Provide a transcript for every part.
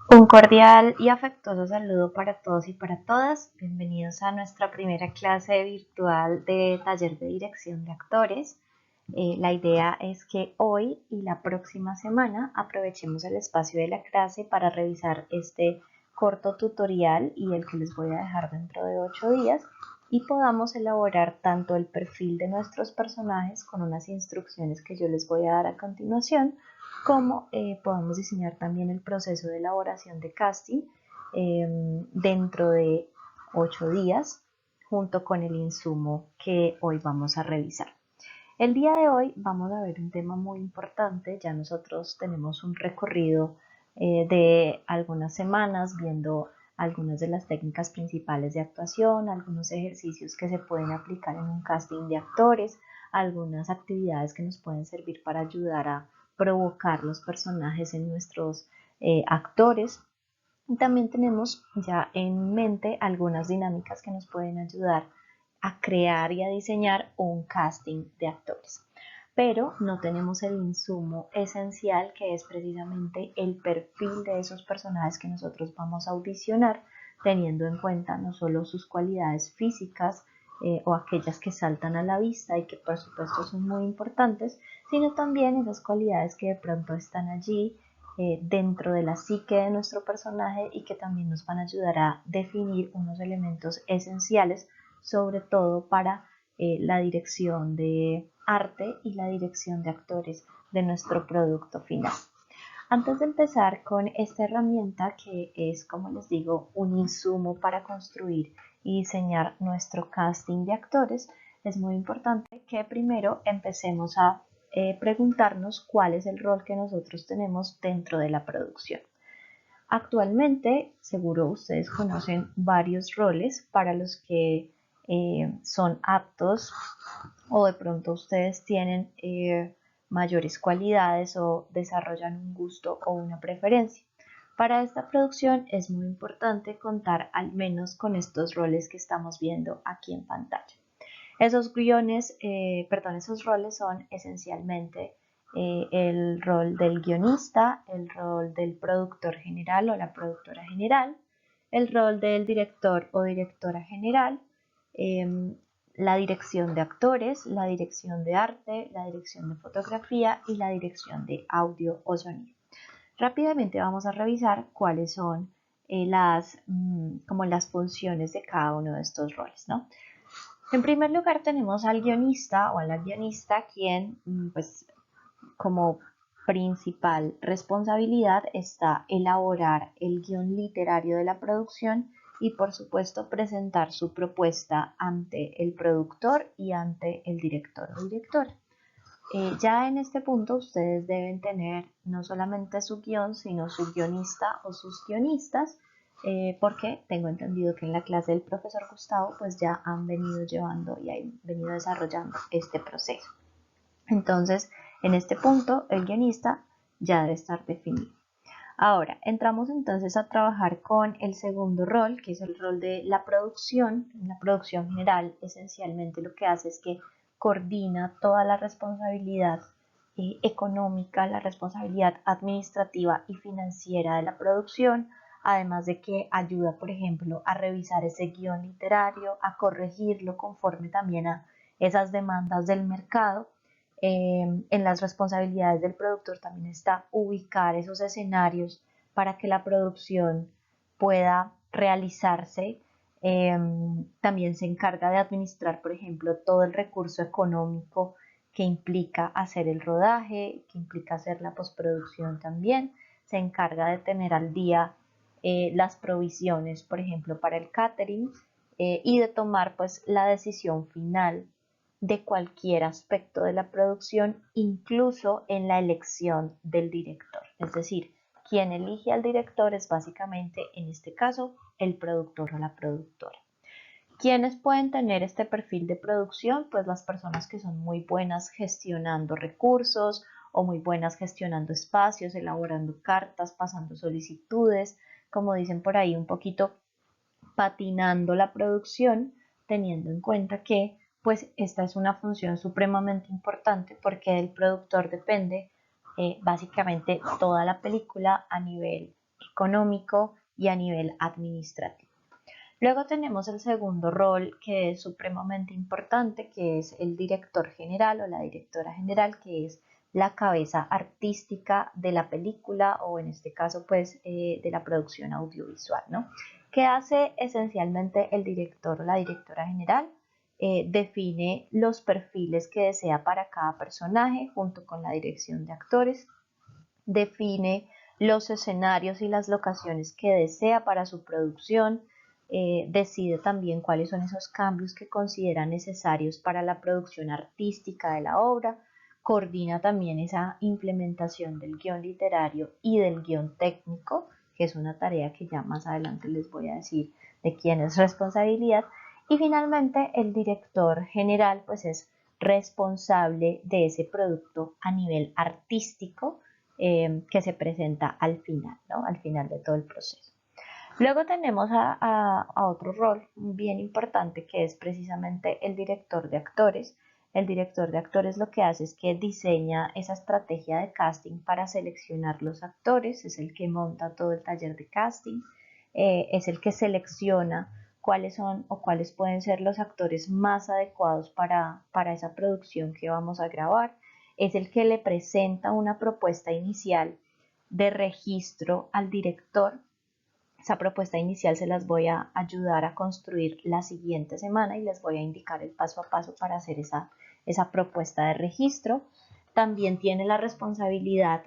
Un cordial y afectuoso saludo para todos y para todas. Bienvenidos a nuestra primera clase virtual de taller de dirección de actores. La idea es que hoy y la próxima semana aprovechemos el espacio de la clase para revisar este corto tutorial y el que les voy a dejar dentro de 8 días y podamos elaborar tanto el perfil de nuestros personajes con unas instrucciones que yo les voy a dar a continuación, como podamos diseñar también el proceso de elaboración de casting dentro de 8 días junto con el insumo que hoy vamos a revisar. El día de hoy vamos a ver un tema muy importante. Ya nosotros tenemos un recorrido de algunas semanas viendo algunas de las técnicas principales de actuación, algunos ejercicios que se pueden aplicar en un casting de actores, algunas actividades que nos pueden servir para ayudar a provocar los personajes en nuestros actores. Y también tenemos ya en mente algunas dinámicas que nos pueden ayudar a crear y a diseñar un casting de actores. Pero no tenemos el insumo esencial, que es precisamente el perfil de esos personajes que nosotros vamos a audicionar, teniendo en cuenta no solo sus cualidades físicas o aquellas que saltan a la vista y que por supuesto son muy importantes, sino también esas cualidades que de pronto están allí dentro de la psique de nuestro personaje y que también nos van a ayudar a definir unos elementos esenciales, sobre todo para la dirección de arte y la dirección de actores de nuestro producto final. Antes de empezar con esta herramienta, que es, como les digo, un insumo para construir y diseñar nuestro casting de actores, es muy importante que primero empecemos a preguntarnos cuál es el rol que nosotros tenemos dentro de la producción. Actualmente, seguro ustedes conocen varios roles para los que son aptos, o de pronto ustedes tienen mayores cualidades o desarrollan un gusto o una preferencia. Para esta producción es muy importante contar al menos con estos roles que estamos viendo aquí en pantalla. Esos esos roles son esencialmente el rol del guionista, el rol del productor general o la productora general, el rol del director o directora general, eh, la dirección de actores, la dirección de arte, la dirección de fotografía y la dirección de audio o sonido. Rápidamente vamos a revisar cuáles son como las funciones de cada uno de estos roles, ¿no? En primer lugar tenemos al guionista o a la guionista, quien pues como principal responsabilidad está elaborar el guión literario de la producción y por supuesto presentar su propuesta ante el productor y ante el director o directora. Ya en este punto ustedes deben tener no solamente su guión, sino su guionista o sus guionistas, porque tengo entendido que en la clase del profesor Gustavo pues ya han venido llevando y han venido desarrollando este proceso. Entonces, en este punto el guionista ya debe estar definido. Ahora, entramos entonces a trabajar con el segundo rol, que es el rol de la producción. La producción general esencialmente lo que hace es que coordina toda la responsabilidad económica, la responsabilidad administrativa y financiera de la producción, además de que ayuda, por ejemplo, a revisar ese guión literario, a corregirlo conforme también a esas demandas del mercado. En las responsabilidades del productor también está ubicar esos escenarios para que la producción pueda realizarse. También se encarga de administrar, por ejemplo, todo el recurso económico que implica hacer el rodaje, que implica hacer la postproducción también. Se encarga de tener al día las provisiones, por ejemplo, para el catering, y de tomar pues la decisión final de cualquier aspecto de la producción, incluso en la elección del director. Es decir, quien elige al director es básicamente, en este caso, el productor o la productora. ¿Quiénes pueden tener este perfil de producción? Pues las personas que son muy buenas gestionando recursos o muy buenas gestionando espacios, elaborando cartas, pasando solicitudes, como dicen por ahí, un poquito patinando la producción, teniendo en cuenta que pues esta es una función supremamente importante, porque del productor depende básicamente toda la película a nivel económico y a nivel administrativo. Luego tenemos el segundo rol, que es supremamente importante, que es el director general o la directora general, que es la cabeza artística de la película o en este caso pues de la producción audiovisual, ¿no? ¿Qué hace esencialmente el director o la directora general? Define los perfiles que desea para cada personaje junto con la dirección de actores, define los escenarios y las locaciones que desea para su producción, decide también cuáles son esos cambios que considera necesarios para la producción artística de la obra, coordina también esa implementación del guión literario y del guión técnico, que es una tarea que ya más adelante les voy a decir de quién es responsabilidad, y finalmente el director general pues es responsable de ese producto a nivel artístico que se presenta al final, ¿no? Al final de todo el proceso. Luego tenemos a otro rol bien importante que es precisamente el director de actores. El director de actores lo que hace es que diseña esa estrategia de casting para seleccionar los actores, es el que monta todo el taller de casting, es el que selecciona cuáles son o cuáles pueden ser los actores más adecuados para esa producción que vamos a grabar, es el que le presenta una propuesta inicial de registro al director. Esa propuesta inicial se las voy a ayudar a construir la siguiente semana y les voy a indicar el paso a paso para hacer esa propuesta de registro. También tiene la responsabilidad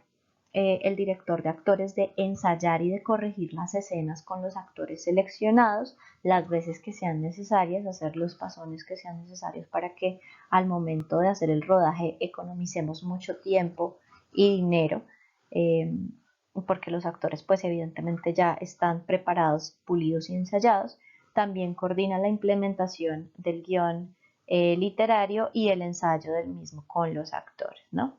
el director de actores de ensayar y de corregir las escenas con los actores seleccionados las veces que sean necesarias, hacer los pasones que sean necesarios para que al momento de hacer el rodaje economicemos mucho tiempo y dinero. Porque los actores pues evidentemente ya están preparados, pulidos y ensayados. También coordina la implementación del guión literario y el ensayo del mismo con los actores, ¿no?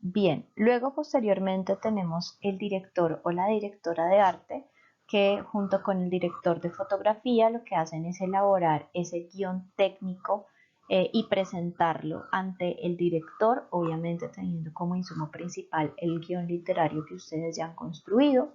Bien, luego posteriormente tenemos el director o la directora de arte que junto con el director de fotografía lo que hacen es elaborar ese guión técnico y presentarlo ante el director, obviamente teniendo como insumo principal el guión literario que ustedes ya han construido.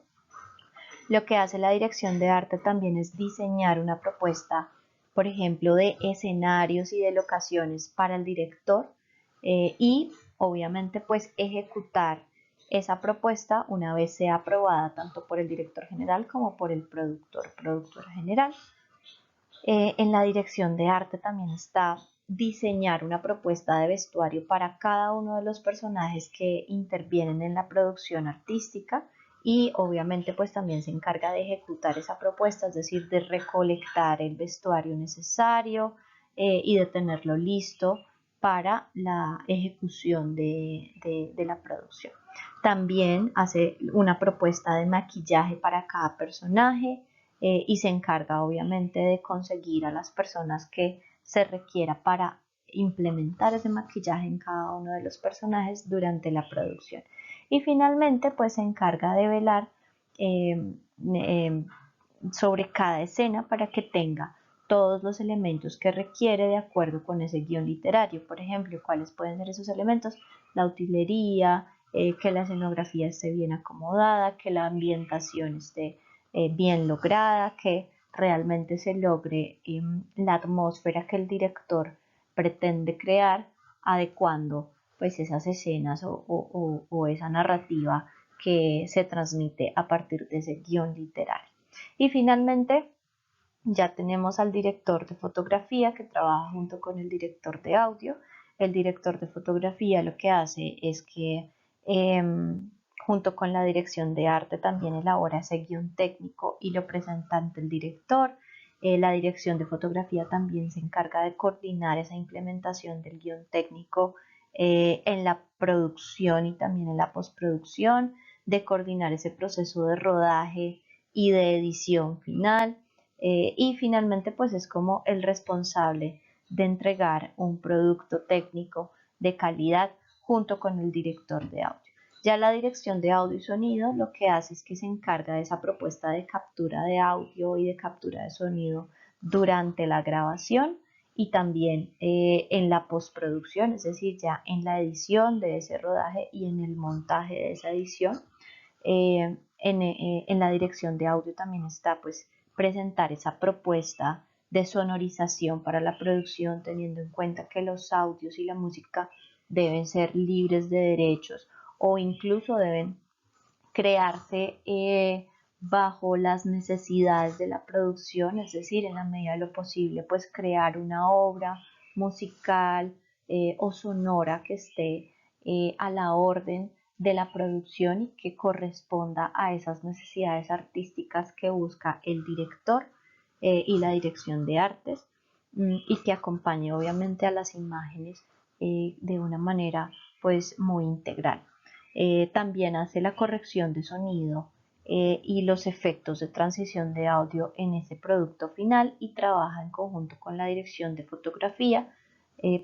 Lo que hace la dirección de arte también es diseñar una propuesta, por ejemplo, de escenarios y de locaciones para el director y obviamente pues ejecutar esa propuesta una vez sea aprobada tanto por el director general como por el productor general. En la dirección de arte también está diseñar una propuesta de vestuario para cada uno de los personajes que intervienen en la producción artística y obviamente pues también se encarga de ejecutar esa propuesta, es decir, de recolectar el vestuario necesario y de tenerlo listo para la ejecución de la producción. También hace una propuesta de maquillaje para cada personaje y se encarga obviamente de conseguir a las personas que se requiera para implementar ese maquillaje en cada uno de los personajes durante la producción. Y finalmente pues se encarga de velar eh, eh, sobre cada escena para que tenga todos los elementos que requiere de acuerdo con ese guión literario. Por ejemplo, ¿cuáles pueden ser esos elementos? La utilería, que la escenografía esté bien acomodada, que la ambientación esté bien lograda, que realmente se logre la atmósfera que el director pretende crear, adecuando pues esas escenas o esa narrativa que se transmite a partir de ese guión literario. Y finalmente ya tenemos al director de fotografía que trabaja junto con el director de audio. El director de fotografía lo que hace es que junto con la dirección de arte también elabora ese guión técnico y lo presenta ante el director. La dirección de fotografía también se encarga de coordinar esa implementación del guión técnico en la producción y también en la postproducción, de coordinar ese proceso de rodaje y de edición final. Y finalmente pues es como el responsable de entregar un producto técnico de calidad junto con el director de audio. Ya la dirección de audio y sonido lo que hace es que se encarga de esa propuesta de captura de audio y de captura de sonido durante la grabación y también en la postproducción, es decir, ya en la edición de ese rodaje y en el montaje de esa edición. en la dirección de audio también está pues presentar esa propuesta de sonorización para la producción, teniendo en cuenta que los audios y la música deben ser libres de derechos o incluso deben crearse bajo las necesidades de la producción, es decir, en la medida de lo posible, pues crear una obra musical o sonora que esté a la orden de la producción y que corresponda a esas necesidades artísticas que busca el director y la dirección de artes y que acompañe obviamente a las imágenes de una manera pues muy integral. También hace la corrección de sonido y los efectos de transición de audio en ese producto final y trabaja en conjunto con la dirección de fotografía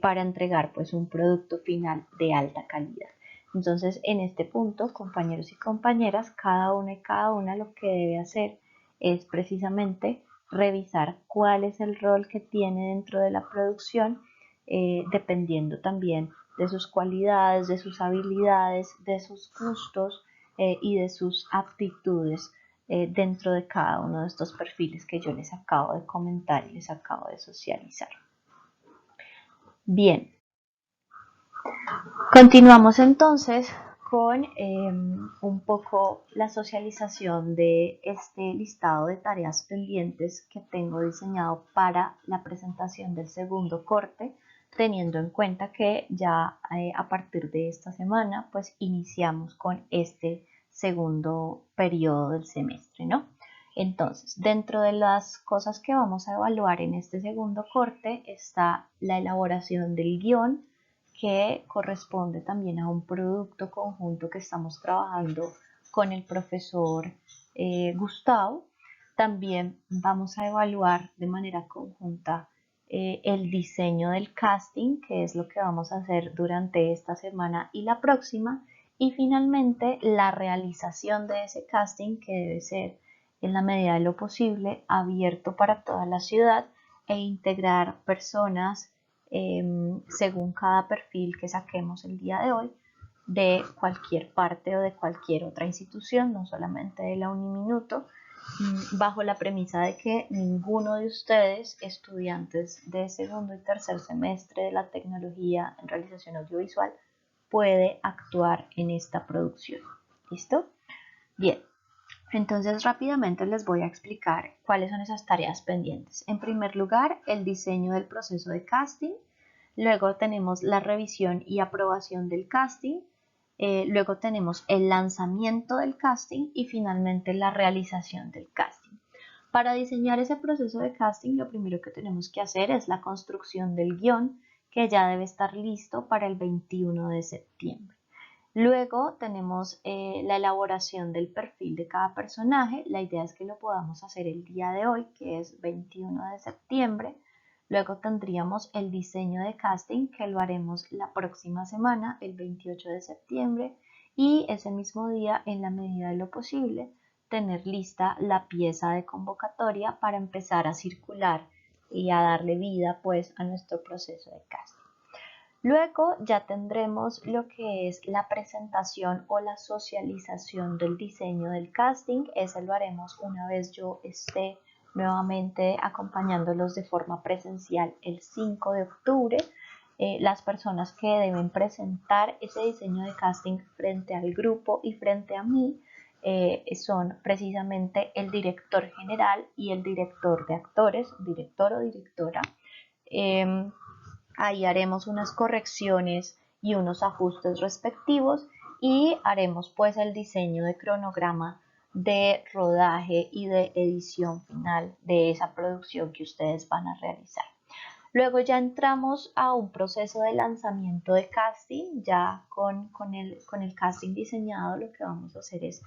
para entregar pues un producto final de alta calidad. Entonces, en este punto, compañeros y compañeras, cada uno y cada una lo que debe hacer es precisamente revisar cuál es el rol que tiene dentro de la producción, dependiendo también de sus cualidades, de sus habilidades, de sus gustos y de sus aptitudes dentro de cada uno de estos perfiles que yo les acabo de comentar y les acabo de socializar. Bien, continuamos entonces con un poco la socialización de este listado de tareas pendientes que tengo diseñado para la presentación del segundo corte, teniendo en cuenta que ya a partir de esta semana pues iniciamos con este segundo periodo del semestre, ¿no? Entonces, dentro de las cosas que vamos a evaluar en este segundo corte está la elaboración del guión, que corresponde también a un producto conjunto que estamos trabajando con el profesor Gustavo. También vamos a evaluar de manera conjunta el diseño del casting, que es lo que vamos a hacer durante esta semana y la próxima. Y finalmente la realización de ese casting, que debe ser en la medida de lo posible abierto para toda la ciudad e integrar personas según cada perfil que saquemos el día de hoy de cualquier parte o de cualquier otra institución, no solamente de la Uniminuto, bajo la premisa de que ninguno de ustedes, estudiantes de segundo y tercer semestre de la tecnología en realización audiovisual, puede actuar en esta producción. ¿Listo? Bien. Entonces rápidamente les voy a explicar cuáles son esas tareas pendientes. En primer lugar, el diseño del proceso de casting. Luego tenemos la revisión y aprobación del casting. Luego tenemos el lanzamiento del casting y finalmente la realización del casting. Para diseñar ese proceso de casting, lo primero que tenemos que hacer es la construcción del guión, que ya debe estar listo para el 21 de septiembre. Luego tenemos la elaboración del perfil de cada personaje. La idea es que lo podamos hacer el día de hoy, que es 21 de septiembre. Luego tendríamos el diseño de casting, que lo haremos la próxima semana, el 28 de septiembre. Y ese mismo día, en la medida de lo posible, tener lista la pieza de convocatoria para empezar a circular y a darle vida pues a nuestro proceso de casting. Luego ya tendremos lo que es la presentación o la socialización del diseño del casting. Ese lo haremos una vez yo esté nuevamente acompañándolos de forma presencial el 5 de octubre. Las personas que deben presentar ese diseño de casting frente al grupo y frente a mí son precisamente el director general y el director de actores, director o directora. Ahí haremos unas correcciones y unos ajustes respectivos y haremos pues el diseño de cronograma de rodaje y de edición final de esa producción que ustedes van a realizar. Luego ya entramos a un proceso de lanzamiento de casting. Ya con el casting diseñado, lo que vamos a hacer es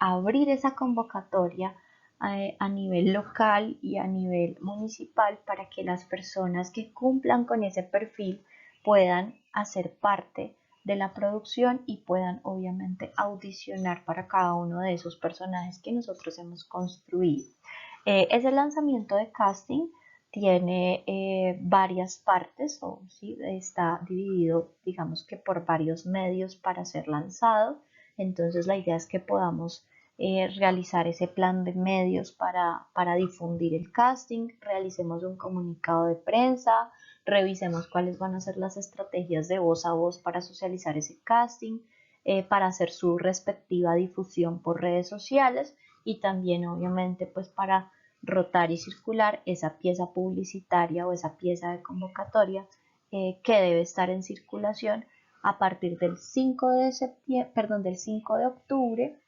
abrir esa convocatoria a nivel local y a nivel municipal para que las personas que cumplan con ese perfil puedan hacer parte de la producción y puedan obviamente audicionar para cada uno de esos personajes que nosotros hemos construido. Ese lanzamiento de casting tiene varias partes, o ¿sí? Está dividido, digamos que por varios medios para ser lanzado. Entonces la idea es que podamos realizar ese plan de medios para difundir el casting, realicemos un comunicado de prensa, revisemos cuáles van a ser las estrategias de voz a voz para socializar ese casting, para hacer su respectiva difusión por redes sociales y también obviamente pues para rotar y circular esa pieza publicitaria o esa pieza de convocatoria que debe estar en circulación a partir del 5 de del 5 de octubre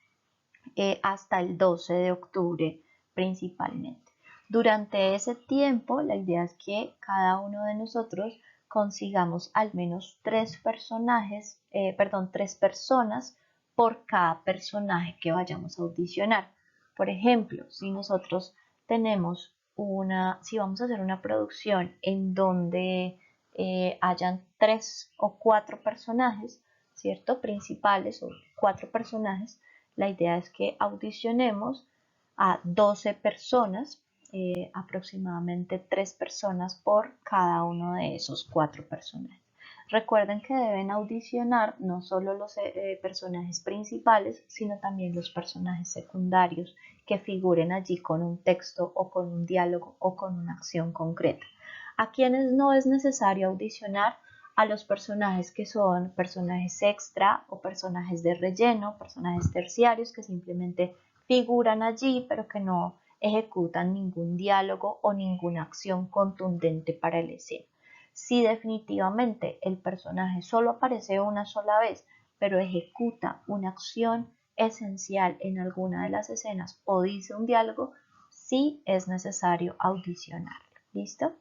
hasta el 12 de octubre principalmente. Durante ese tiempo, la idea es que cada uno de nosotros consigamos al menos tres personas por cada personaje que vayamos a audicionar. Por ejemplo, si nosotros tenemos si vamos a hacer una producción en donde hayan 3 o 4 personajes, ¿cierto? Principales o 4 personajes, la idea es que audicionemos a 12 personas, aproximadamente 3 personas por cada uno de esos 4 personajes. Recuerden que deben audicionar no solo los personajes principales, sino también los personajes secundarios que figuren allí con un texto o con un diálogo o con una acción concreta. A quienes no es necesario audicionar, a los personajes que son personajes extra o personajes de relleno, personajes terciarios que simplemente figuran allí pero que no ejecutan ningún diálogo o ninguna acción contundente para el escena. Si definitivamente el personaje solo aparece una sola vez pero ejecuta una acción esencial en alguna de las escenas o dice un diálogo, sí es necesario audicionarlo. ¿Listo?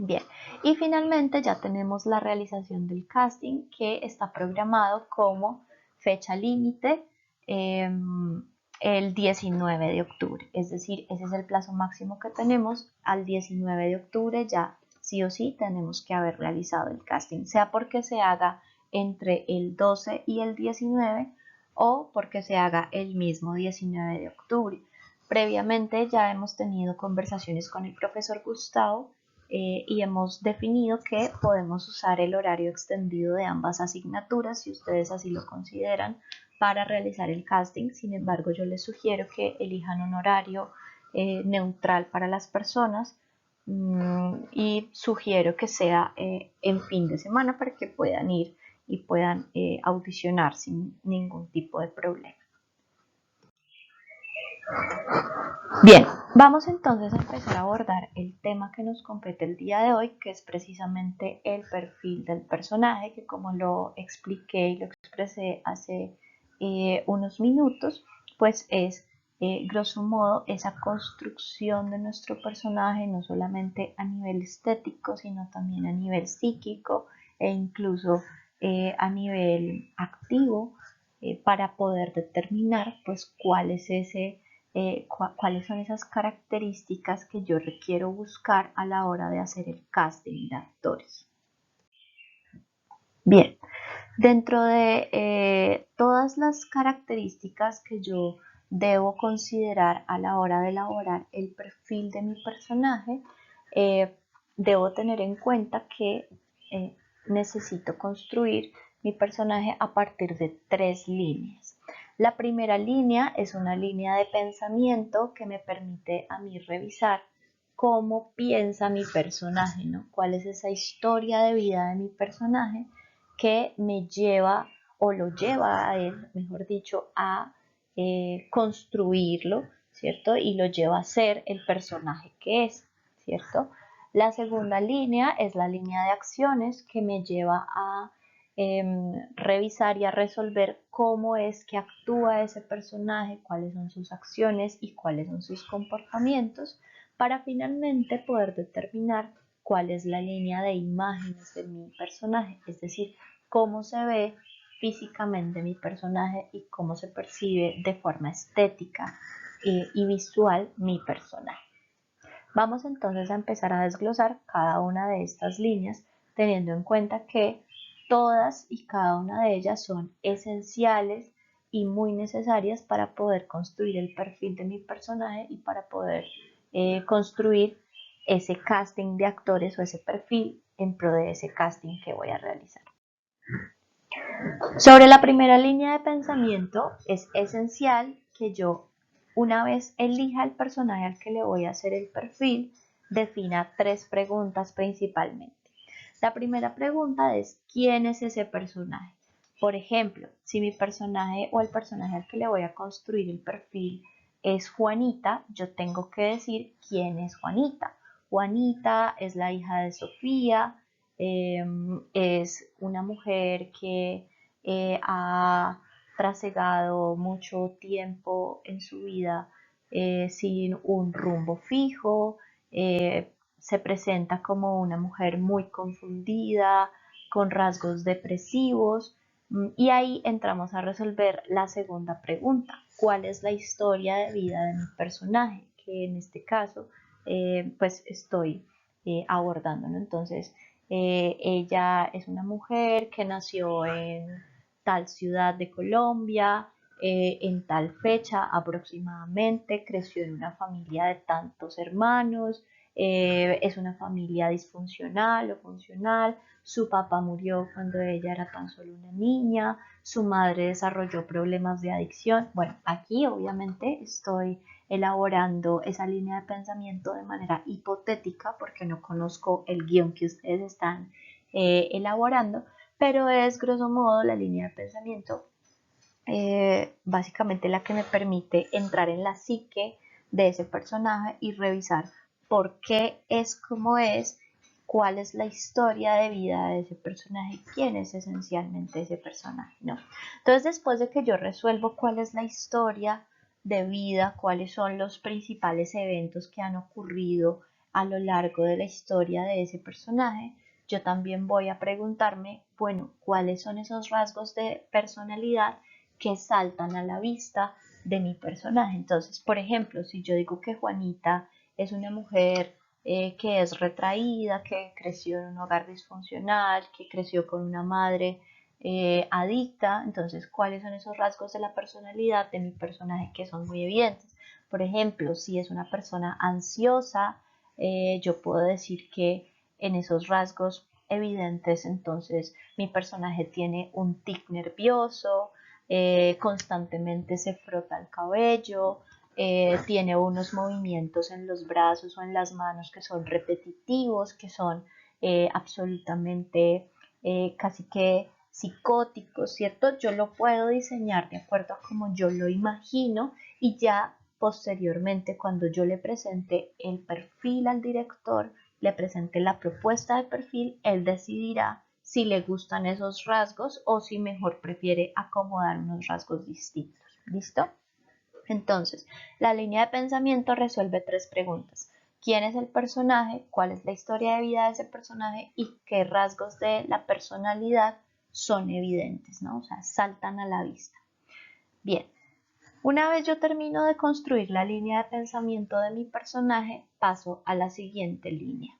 Bien, y finalmente ya tenemos la realización del casting que está programado como fecha límite el 19 de octubre, es decir, ese es el plazo máximo que tenemos. Al 19 de octubre ya sí o sí tenemos que haber realizado el casting, sea porque se haga entre el 12 y el 19 o porque se haga el mismo 19 de octubre. Previamente ya hemos tenido conversaciones con el profesor Gustavo y hemos definido que podemos usar el horario extendido de ambas asignaturas si ustedes así lo consideran para realizar el casting. Sin embargo, yo les sugiero que elijan un horario neutral para las personas y sugiero que sea en fin de semana para que puedan ir y puedan audicionar sin ningún tipo de problema. Bien, vamos entonces a empezar a abordar el tema que nos compete el día de hoy, que es precisamente el perfil del personaje, que como lo expliqué y lo expresé hace unos minutos, pues es grosso modo esa construcción de nuestro personaje, no solamente a nivel estético, sino también a nivel psíquico e incluso a nivel activo, para poder determinar pues cuáles son esas características que yo requiero buscar a la hora de hacer el casting de actores. Bien, dentro de todas las características que yo debo considerar a la hora de elaborar el perfil de mi personaje, debo tener en cuenta que necesito construir mi personaje a partir de 3 líneas. La primera línea es una línea de pensamiento que me permite a mí revisar cómo piensa mi personaje, ¿no? ¿Cuál es esa historia de vida de mi personaje que me lleva o lo lleva a él, mejor dicho, a construirlo, ¿cierto? Y lo lleva a ser el personaje que es, ¿cierto? La segunda línea es la línea de acciones que me lleva a revisar y a resolver cómo es que actúa ese personaje, cuáles son sus acciones y cuáles son sus comportamientos, para finalmente poder determinar cuál es la línea de imágenes de mi personaje, es decir, cómo se ve físicamente mi personaje y cómo se percibe de forma estética y visual mi personaje. Vamos entonces a empezar a desglosar cada una de estas líneas, teniendo en cuenta que todas y cada una de ellas son esenciales y muy necesarias para poder construir el perfil de mi personaje y para poder construir ese casting de actores o ese perfil en pro de ese casting que voy a realizar. Sobre la primera línea de pensamiento, es esencial que yo, una vez elija el personaje al que le voy a hacer el perfil, defina 3 preguntas principalmente. La primera pregunta es: ¿quién es ese personaje? Por ejemplo, si mi personaje o el personaje al que le voy a construir el perfil es Juanita, yo tengo que decir quién es Juanita. Juanita es la hija de Sofía, es una mujer que ha trasegado mucho tiempo en su vida sin un rumbo fijo, se presenta como una mujer muy confundida, con rasgos depresivos, y ahí entramos a resolver la segunda pregunta: ¿cuál es la historia de vida de mi personaje? Que en este caso pues estoy abordando, ¿no? Entonces, ella es una mujer que nació en tal ciudad de Colombia, en tal fecha aproximadamente, creció en una familia de tantos hermanos, es una familia disfuncional o funcional, su papá murió cuando ella era tan solo una niña, su madre desarrolló problemas de adicción. Bueno, aquí obviamente estoy elaborando esa línea de pensamiento de manera hipotética porque no conozco el guión que ustedes están elaborando, pero es grosso modo la línea de pensamiento básicamente la que me permite entrar en la psique de ese personaje y revisar por qué es como es, cuál es la historia de vida de ese personaje, quién es esencialmente ese personaje, ¿no? Entonces, después de que yo resuelvo cuál es la historia de vida, cuáles son los principales eventos que han ocurrido a lo largo de la historia de ese personaje, yo también voy a preguntarme, bueno, cuáles son esos rasgos de personalidad que saltan a la vista de mi personaje. Entonces, por ejemplo, si yo digo que Juanita es una mujer que es retraída, que creció en un hogar disfuncional, que creció con una madre adicta, entonces, ¿cuáles son esos rasgos de la personalidad de mi personaje que son muy evidentes? Por ejemplo, si es una persona ansiosa, yo puedo decir que en esos rasgos evidentes, entonces mi personaje tiene un tic nervioso, constantemente se frota el cabello, tiene unos movimientos en los brazos o en las manos que son repetitivos, que son absolutamente casi que psicóticos, ¿cierto? Yo lo puedo diseñar de acuerdo a como yo lo imagino, y ya posteriormente, cuando yo le presente el perfil al director, le presente la propuesta de perfil, él decidirá si le gustan esos rasgos o si mejor prefiere acomodar unos rasgos distintos. ¿Listo? Entonces, la línea de pensamiento resuelve 3 preguntas: ¿quién es el personaje? ¿Cuál es la historia de vida de ese personaje? ¿Y qué rasgos de la personalidad son evidentes, ¿no? O sea, saltan a la vista. Bien, una vez yo termino de construir la línea de pensamiento de mi personaje, paso a la siguiente línea: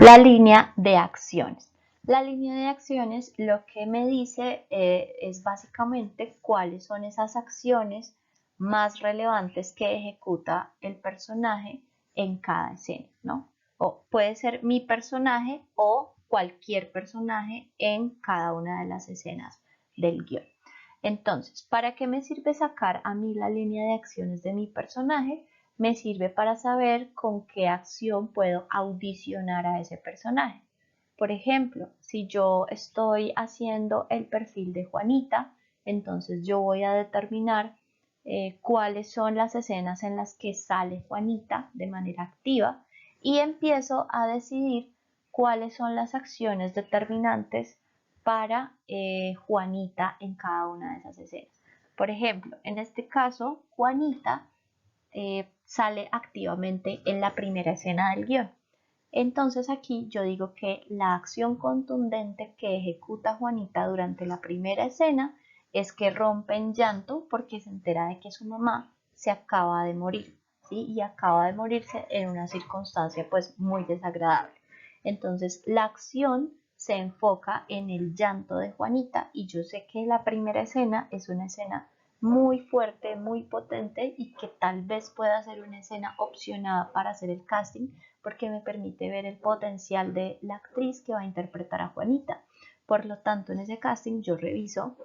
la línea de acciones. La línea de acciones lo que me dice es básicamente cuáles son esas acciones más relevantes que ejecuta el personaje en cada escena, ¿no? O puede ser mi personaje o cualquier personaje en cada una de las escenas del guión. Entonces, ¿para qué me sirve sacar a mí la línea de acciones de mi personaje? Me sirve para saber con qué acción puedo audicionar a ese personaje. Por ejemplo, si yo estoy haciendo el perfil de Juanita, entonces yo voy a determinar cuáles son las escenas en las que sale Juanita de manera activa y empiezo a decidir cuáles son las acciones determinantes para Juanita en cada una de esas escenas. Por ejemplo, en este caso, Juanita sale activamente en la primera escena del guión. Entonces aquí yo digo que la acción contundente que ejecuta Juanita durante la primera escena es que rompe en llanto porque se entera de que su mamá se acaba de morir, ¿sí? Y acaba de morirse en una circunstancia pues muy desagradable. Entonces la acción se enfoca en el llanto de Juanita y yo sé que la primera escena es una escena muy fuerte, muy potente y que tal vez pueda ser una escena opcionada para hacer el casting porque me permite ver el potencial de la actriz que va a interpretar a Juanita. Por lo tanto, en ese casting yo reviso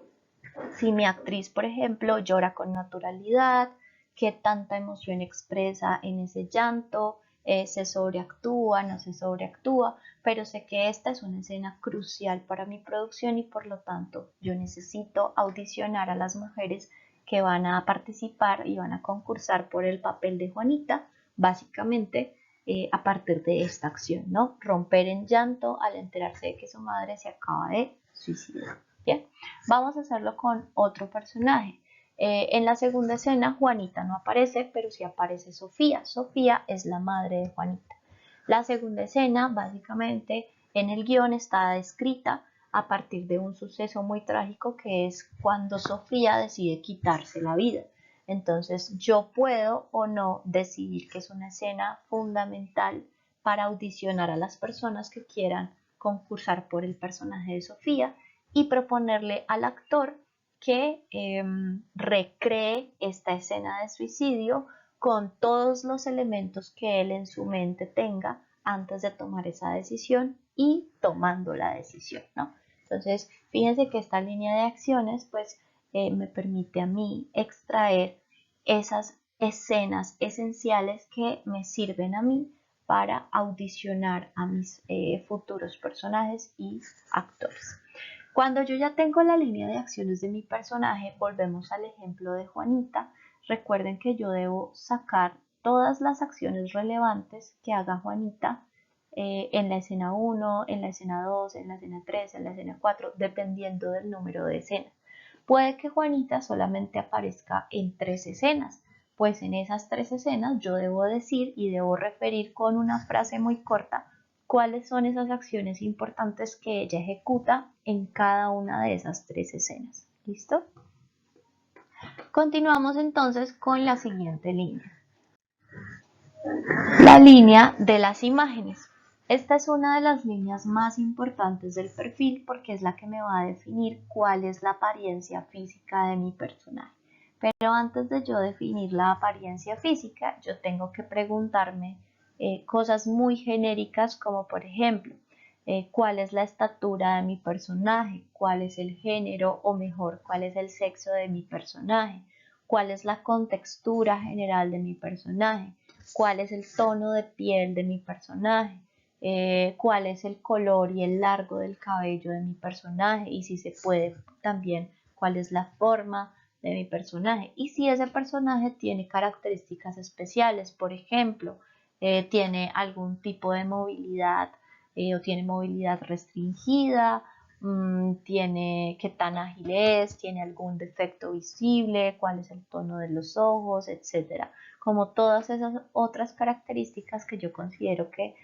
Si mi actriz, por ejemplo, llora con naturalidad, qué tanta emoción expresa en ese llanto, se sobreactúa, no se sobreactúa, pero sé que esta es una escena crucial para mi producción y por lo tanto yo necesito audicionar a las mujeres que van a participar y van a concursar por el papel de Juanita, básicamente a partir de esta acción, ¿no? Romper en llanto al enterarse de que su madre se acaba de suicidar. Bien, vamos a hacerlo con otro personaje. En la segunda escena Juanita no aparece, pero sí aparece Sofía. Sofía es la madre de Juanita. La segunda escena, básicamente, en el guión está descrita a partir de un suceso muy trágico que es cuando Sofía decide quitarse la vida. Entonces yo puedo o no decidir que es una escena fundamental para audicionar a las personas que quieran concursar por el personaje de Sofía y proponerle al actor que recree esta escena de suicidio con todos los elementos que él en su mente tenga antes de tomar esa decisión y tomando la decisión, ¿no? Entonces, fíjense que esta línea de acciones pues me permite a mí extraer esas escenas esenciales que me sirven a mí para audicionar a mis futuros personajes y actores. Cuando yo ya tengo la línea de acciones de mi personaje, volvemos al ejemplo de Juanita. Recuerden que yo debo sacar todas las acciones relevantes que haga Juanita en la escena 1, en la escena 2, en la escena 3, en la escena 4, dependiendo del número de escenas. Puede que Juanita solamente aparezca en 3 escenas, pues en esas 3 escenas yo debo decir y debo referir con una frase muy corta cuáles son esas acciones importantes que ella ejecuta en cada una de esas 3 escenas. ¿Listo? Continuamos entonces con la siguiente línea. La línea de las imágenes. Esta es una de las líneas más importantes del perfil porque es la que me va a definir cuál es la apariencia física de mi personaje. Pero antes de yo definir la apariencia física, yo tengo que preguntarme cosas muy genéricas como por ejemplo, cuál es la estatura de mi personaje, cuál es el género o mejor, cuál es el sexo de mi personaje, cuál es la contextura general de mi personaje, cuál es el tono de piel de mi personaje, cuál es el color y el largo del cabello de mi personaje y si se puede también cuál es la forma de mi personaje y si ese personaje tiene características especiales, por ejemplo, tiene algún tipo de movilidad o tiene movilidad restringida, tiene qué tan ágil es, tiene algún defecto visible, cuál es el tono de los ojos, etcétera. Como todas esas otras características que yo considero que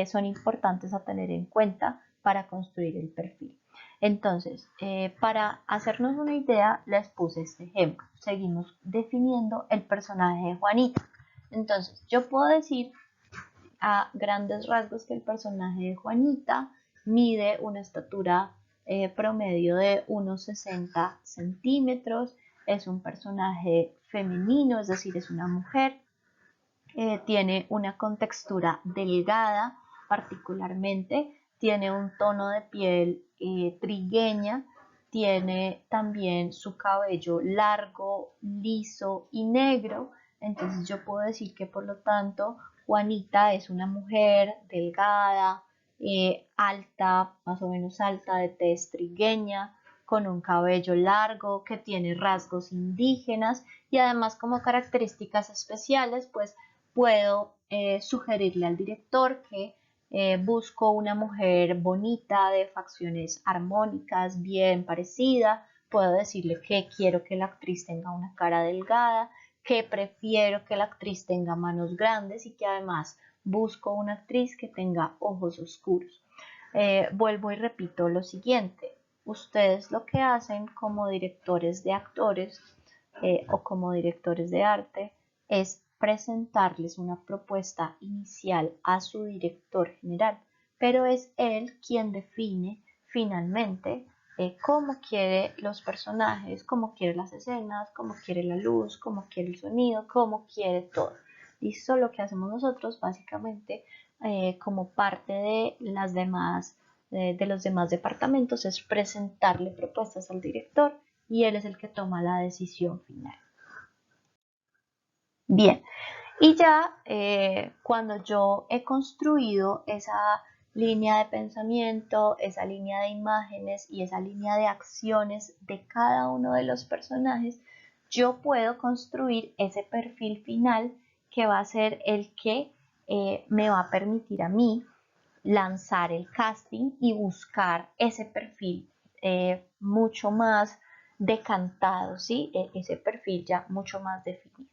son importantes a tener en cuenta para construir el perfil. Entonces, para hacernos una idea, les puse este ejemplo. Seguimos definiendo el personaje de Juanita. Entonces, yo puedo decir a grandes rasgos que el personaje de Juanita mide una estatura promedio de unos 60 centímetros, es un personaje femenino, es decir, es una mujer, tiene una contextura delgada particularmente, tiene un tono de piel trigueña, tiene también su cabello largo, liso y negro, entonces yo puedo decir que por lo tanto Juanita es una mujer delgada, alta, más o menos alta, de tez trigueña, con un cabello largo, que tiene rasgos indígenas y además como características especiales, pues puedo sugerirle al director que busco una mujer bonita, de facciones armónicas, bien parecida. Puedo decirle que quiero que la actriz tenga una cara delgada, que prefiero que la actriz tenga manos grandes y que además busco una actriz que tenga ojos oscuros. Vuelvo y repito lo siguiente. Ustedes lo que hacen como directores de actores o como directores de arte es presentarles una propuesta inicial a su director general, pero es él quien define finalmente cómo quiere los personajes, cómo quiere las escenas, cómo quiere la luz, cómo quiere el sonido, cómo quiere todo. Listo, lo que hacemos nosotros básicamente como parte de las demás de los demás departamentos es presentarle propuestas al director y él es el que toma la decisión final. Bien, y ya cuando yo he construido esa línea de pensamiento, esa línea de imágenes y esa línea de acciones de cada uno de los personajes, yo puedo construir ese perfil final que va a ser el que me va a permitir a mí lanzar el casting y buscar ese perfil mucho más decantado, ¿sí? Ese perfil ya mucho más definido.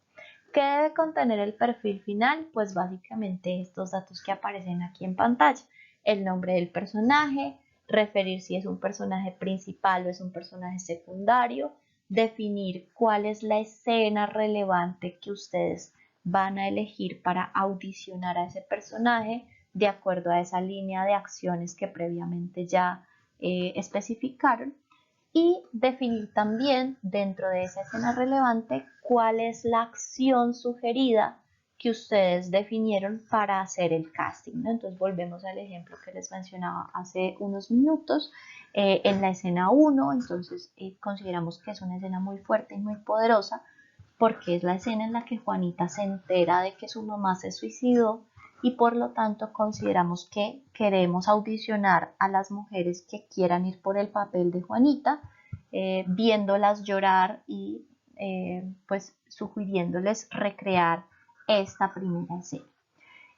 ¿Qué debe contener el perfil final? Pues básicamente estos datos que aparecen aquí en pantalla. El nombre del personaje, referir si es un personaje principal o es un personaje secundario, definir cuál es la escena relevante que ustedes van a elegir para audicionar a ese personaje de acuerdo a esa línea de acciones que previamente ya especificaron, y definir también dentro de esa escena relevante cuál es la acción sugerida que ustedes definieron para hacer el casting, ¿no? Entonces volvemos al ejemplo que les mencionaba hace unos minutos. En la escena 1, entonces consideramos que es una escena muy fuerte y muy poderosa porque es la escena en la que Juanita se entera de que su mamá se suicidó y por lo tanto consideramos que queremos audicionar a las mujeres que quieran ir por el papel de Juanita, viéndolas llorar y pues sugiriéndoles recrear esta primera escena.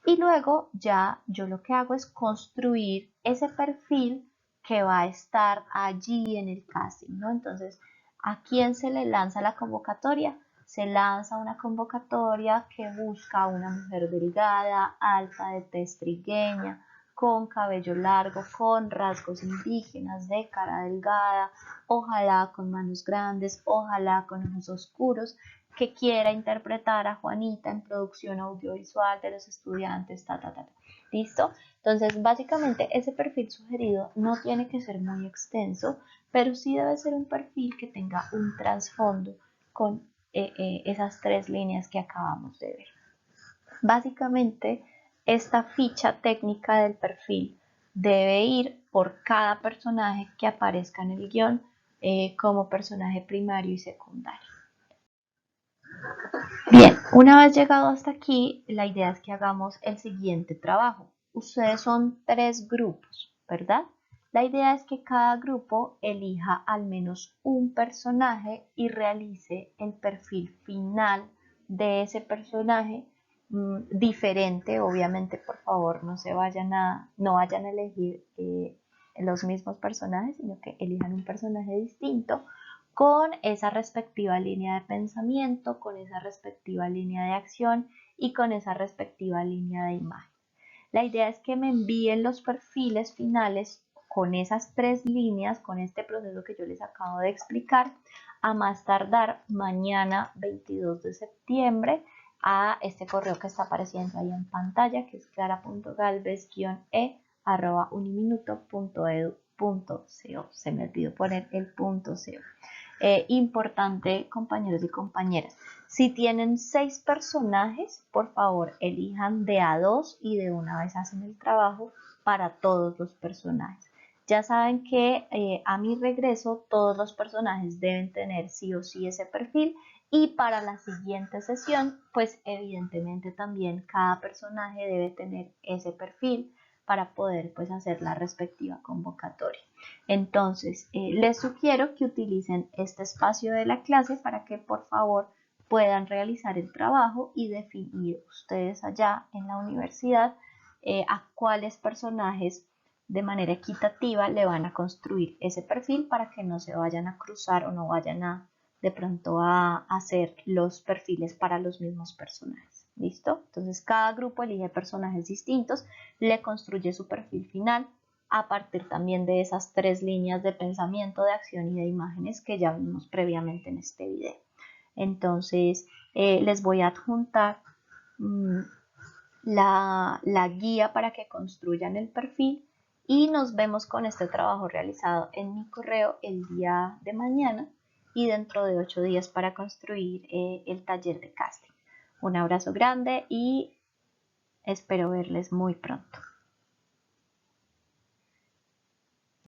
Y luego ya yo lo que hago es construir ese perfil que va a estar allí en el casting, ¿no? Entonces, ¿a quién se le lanza la convocatoria? Se lanza una convocatoria que busca a una mujer delgada, alta, de tez trigueña, con cabello largo, con rasgos indígenas, de cara delgada, ojalá con manos grandes, ojalá con ojos oscuros, que quiera interpretar a Juanita en producción audiovisual de los estudiantes, ¿Listo? Entonces, básicamente ese perfil sugerido no tiene que ser muy extenso, pero sí debe ser un perfil que tenga un trasfondo con esas tres líneas que acabamos de ver. Básicamente, esta ficha técnica del perfil debe ir por cada personaje que aparezca en el guión como personaje primario y secundario. Bien, una vez llegado hasta aquí, la idea es que hagamos el siguiente trabajo. Ustedes son 3 grupos, ¿verdad? La idea es que cada grupo elija al menos un personaje y realice el perfil final de ese personaje diferente. Obviamente, por favor, no vayan a elegir los mismos personajes, sino que elijan un personaje distinto con esa respectiva línea de pensamiento, con esa respectiva línea de acción y con esa respectiva línea de imagen. La idea es que me envíen los perfiles finales con esas 3 líneas, con este proceso que yo les acabo de explicar, a más tardar mañana 22 de septiembre a este correo que está apareciendo ahí en pantalla, que es clara.galvez-e@uniminuto.edu.co. Se me olvidó poner el .co. Importante, compañeros y compañeras, si tienen 6 personajes, por favor elijan de a 2 y de una vez hacen el trabajo para todos los personajes. Ya saben que a mi regreso todos los personajes deben tener sí o sí ese perfil, y para la siguiente sesión pues evidentemente también cada personaje debe tener ese perfil para poder pues hacer la respectiva convocatoria. Entonces, les sugiero que utilicen este espacio de la clase para que por favor puedan realizar el trabajo y definir ustedes allá en la universidad a cuáles personajes de manera equitativa le van a construir ese perfil para que no se vayan a cruzar o no vayan a de pronto a hacer los perfiles para los mismos personajes. ¿Listo? Entonces cada grupo elige personajes distintos, le construye su perfil final a partir también de esas 3 líneas de pensamiento, de acción y de imágenes que ya vimos previamente en este video. Entonces les voy a adjuntar la guía para que construyan el perfil y nos vemos con este trabajo realizado en mi correo el día de mañana y dentro de 8 días para construir el taller de casting. Un abrazo grande y espero verles muy pronto.